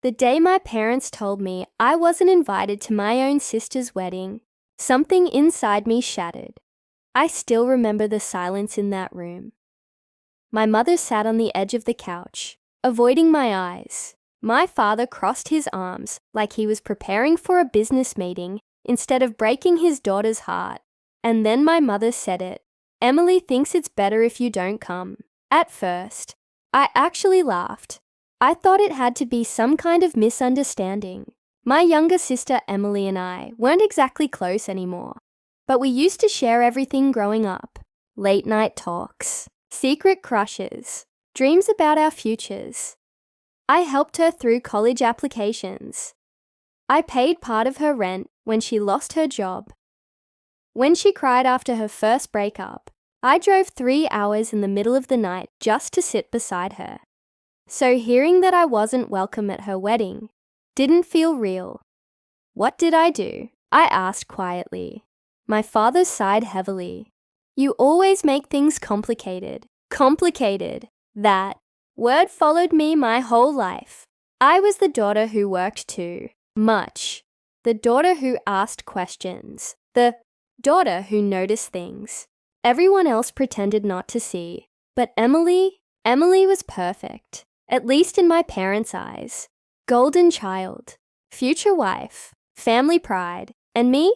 The day my parents told me I wasn't invited to my own sister's wedding, something inside me shattered. I still remember the silence in that room. My mother sat on the edge of the couch, avoiding my eyes. My father crossed his arms like he was preparing for a business meeting instead of breaking his daughter's heart. And then my mother said it. Emily thinks it's better if you don't come. At first, I actually laughed. I thought it had to be some kind of misunderstanding. My younger sister Emily and I weren't exactly close anymore, but we used to share everything growing up. Late night talks, secret crushes, dreams about our futures. I helped her through college applications. I paid part of her rent when she lost her job. When she cried after her first breakup, I drove 3 hours in the middle of the night just to sit beside her. So hearing that I wasn't welcome at her wedding didn't feel real. What did I do? I asked quietly. My father sighed heavily. You always make things complicated. Complicated. That word followed me my whole life. I was the daughter who worked too much. The daughter who asked questions. The daughter who noticed things everyone else pretended not to see. But Emily was perfect, at least in my parents' eyes. Golden child, future wife, family pride, and me?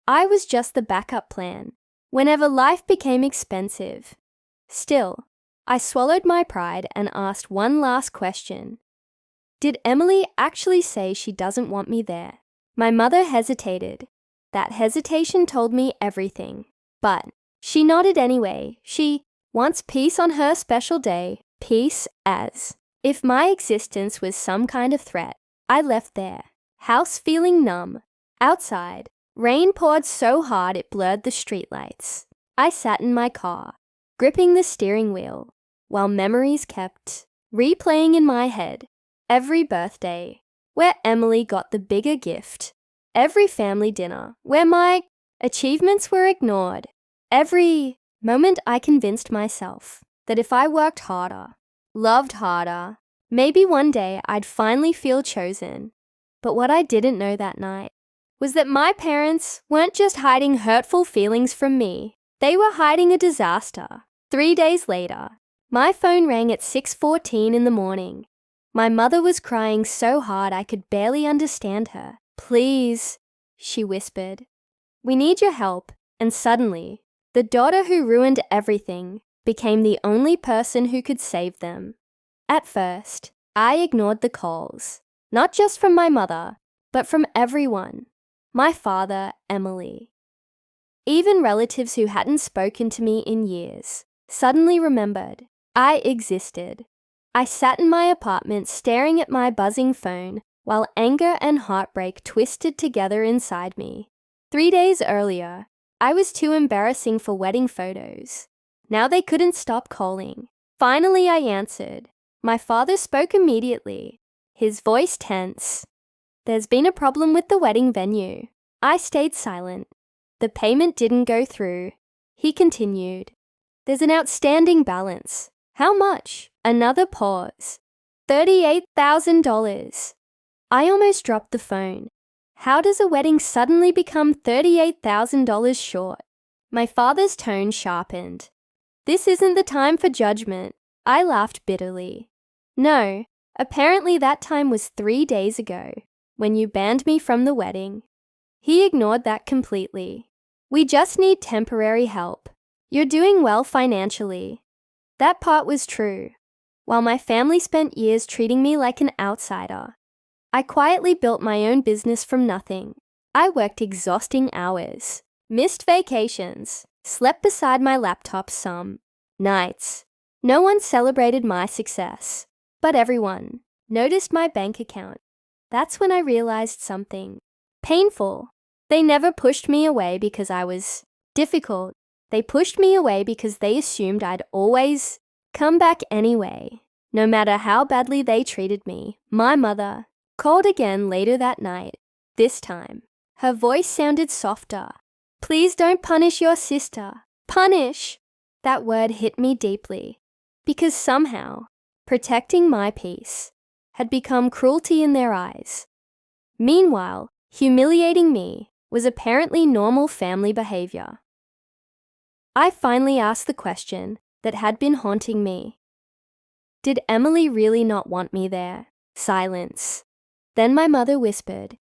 I was just the backup plan whenever life became expensive. Still, I swallowed my pride and asked one last question. Did Emily actually say she doesn't want me there? My mother hesitated. That hesitation told me everything. But she nodded anyway. She wants peace on her special day. Peace as if my existence was some kind of threat. I left there, house feeling numb. Outside, rain poured so hard it blurred the streetlights. I sat in my car, gripping the steering wheel, while memories kept replaying in my head. Every birthday, where Emily got the bigger gift. Every family dinner, where my achievements were ignored. Every moment I convinced myself that if I worked harder, loved harder, maybe one day I'd finally feel chosen. But what I didn't know that night was that my parents weren't just hiding hurtful feelings from me. They were hiding a disaster. 3 days later, my phone rang at 6:14 in the morning. My mother was crying so hard I could barely understand her. Please, she whispered. We need your help. And suddenly, the daughter who ruined everything became the only person who could save them. At first, I ignored the calls, not just from my mother, but from everyone. My father, Emily. Even relatives who hadn't spoken to me in years suddenly remembered I existed. I sat in my apartment staring at my buzzing phone while anger and heartbreak twisted together inside me. 3 days earlier, I was too embarrassing for wedding photos. Now they couldn't stop calling. Finally, I answered. My father spoke immediately, his voice tense. There's been a problem with the wedding venue. I stayed silent. The payment didn't go through. He continued. There's an outstanding balance. How much? Another pause. $38,000. I almost dropped the phone. How does a wedding suddenly become $38,000 short? My father's tone sharpened. This isn't the time for judgment. I laughed bitterly. No, apparently that time was 3 days ago, when you banned me from the wedding. He ignored that completely. We just need temporary help. You're doing well financially. That part was true. While my family spent years treating me like an outsider, I quietly built my own business from nothing. I worked exhausting hours, missed vacations, slept beside my laptop some nights. No one celebrated my success, but everyone noticed my bank account. That's when I realized something painful. They never pushed me away because I was difficult. They pushed me away because they assumed I'd always come back anyway, no matter how badly they treated me. My mother called again later that night. This time, her voice sounded softer. Please don't punish your sister. Punish! That word hit me deeply, because somehow, protecting my peace had become cruelty in their eyes. Meanwhile, humiliating me was apparently normal family behavior. I finally asked the question that had been haunting me. Did Emily really not want me there? Silence. Then my mother whispered.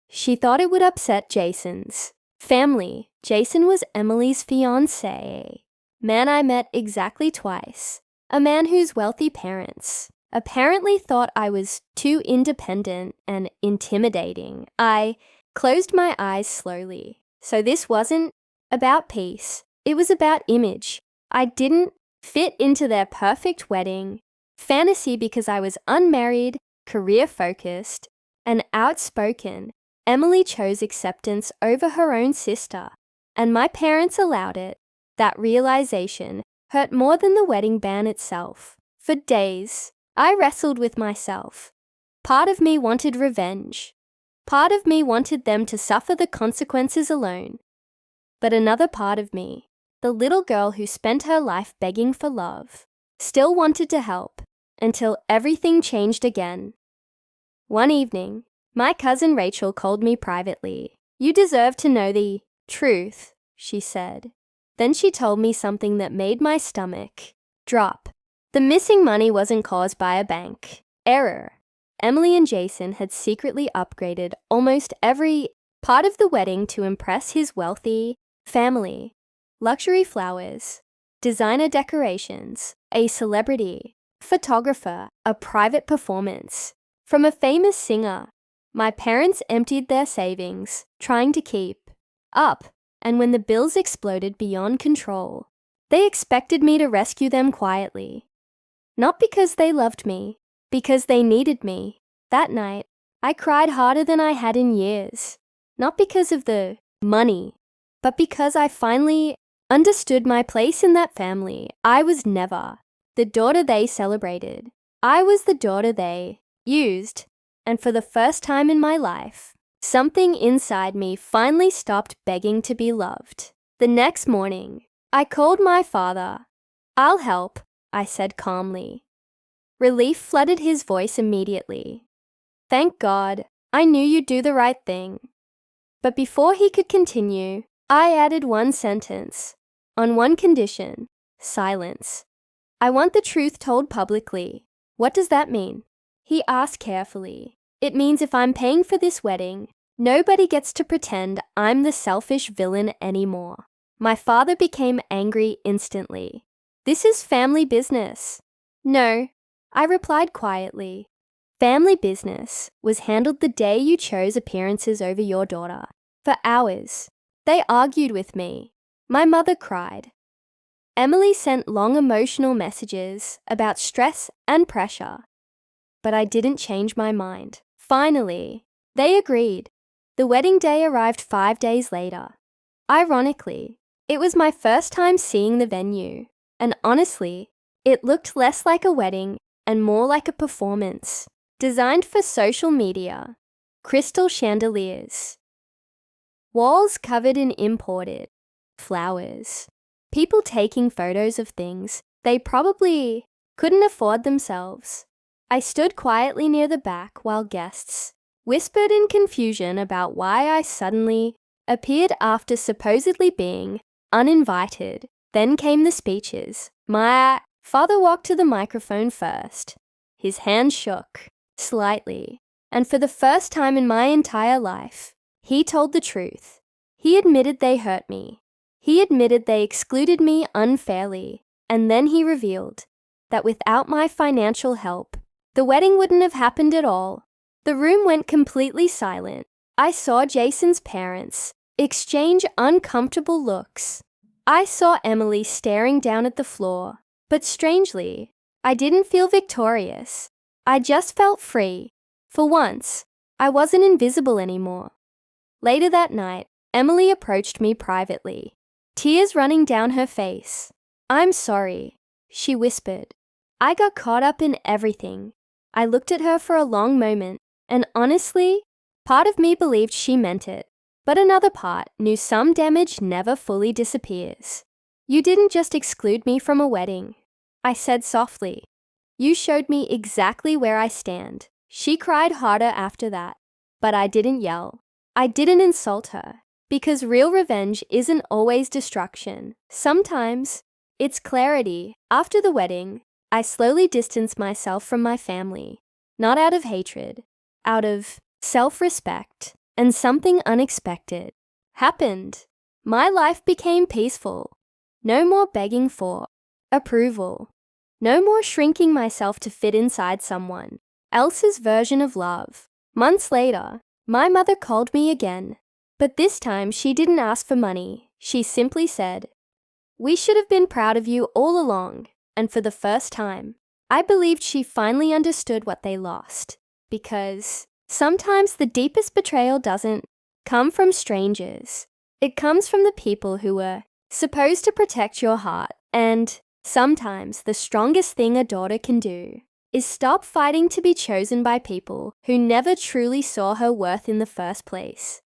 She thought it would upset Jason's family. Jason was Emily's fiancé. Man I met exactly twice. A man whose wealthy parents apparently thought I was too independent and intimidating. I closed my eyes slowly. So this wasn't about peace. It was about image. I didn't fit into their perfect wedding fantasy because I was unmarried, career-focused, and outspoken. Emily chose acceptance over her own sister, and my parents allowed it. That realization hurt more than the wedding ban itself. For days, I wrestled with myself. Part of me wanted revenge. Part of me wanted them to suffer the consequences alone. But another part of me, the little girl who spent her life begging for love, still wanted to help until everything changed again. One evening, my cousin Rachel called me privately. "You deserve to know the truth," she said. Then she told me something that made my stomach drop. The missing money wasn't caused by a bank error. Emily and Jason had secretly upgraded almost every part of the wedding to impress his wealthy family. Luxury flowers, designer decorations, a celebrity, photographer, a private performance from a famous singer. My parents emptied their savings, trying to keep up, and when the bills exploded beyond control, they expected me to rescue them quietly. Not because they loved me, because they needed me. That night, I cried harder than I had in years. Not because of the money, but because I finally understood my place in that family. I was never the daughter they celebrated. I was the daughter they used. And for the first time in my life, something inside me finally stopped begging to be loved. The next morning, I called my father. "I'll help," I said calmly. Relief flooded his voice immediately. "Thank God, I knew you'd do the right thing." But before he could continue, I added one sentence. On one condition, silence. "I want the truth told publicly." "What does that mean?" He asked carefully. "It means if I'm paying for this wedding, nobody gets to pretend I'm the selfish villain anymore." My father became angry instantly. "This is family business." "No," I replied quietly. "Family business was handled the day you chose appearances over your daughter." For hours, they argued with me. My mother cried. Emily sent long emotional messages about stress and pressure. But I didn't change my mind. Finally, they agreed. The wedding day arrived 5 days later. Ironically, it was my first time seeing the venue, and honestly, it looked less like a wedding and more like a performance, designed for social media. Crystal chandeliers. Walls covered in imported flowers. People taking photos of things they probably couldn't afford themselves. I stood quietly near the back while guests whispered in confusion about why I suddenly appeared after supposedly being uninvited. Then came the speeches. My father walked to the microphone first. His hand shook slightly, and for the first time in my entire life, he told the truth. He admitted they hurt me. He admitted they excluded me unfairly, and then he revealed that without my financial help, the wedding wouldn't have happened at all. The room went completely silent. I saw Jason's parents exchange uncomfortable looks. I saw Emily staring down at the floor, but strangely, I didn't feel victorious. I just felt free. For once, I wasn't invisible anymore. Later that night, Emily approached me privately, tears running down her face. "I'm sorry," she whispered. "I got caught up in everything." I looked at her for a long moment, and honestly, part of me believed she meant it, but another part knew some damage never fully disappears. "You didn't just exclude me from a wedding," I said softly. "You showed me exactly where I stand." She cried harder after that, but I didn't yell. I didn't insult her, because real revenge isn't always destruction. Sometimes it's clarity. After the wedding, I slowly distanced myself from my family, not out of hatred, out of self-respect, and something unexpected happened. My life became peaceful. No more begging for approval. No more shrinking myself to fit inside someone else's version of love. Months later, my mother called me again, but this time she didn't ask for money. She simply said, "We should have been proud of you all along." And for the first time, I believed she finally understood what they lost. Because sometimes the deepest betrayal doesn't come from strangers. It comes from the people who were supposed to protect your heart. And sometimes the strongest thing a daughter can do is stop fighting to be chosen by people who never truly saw her worth in the first place.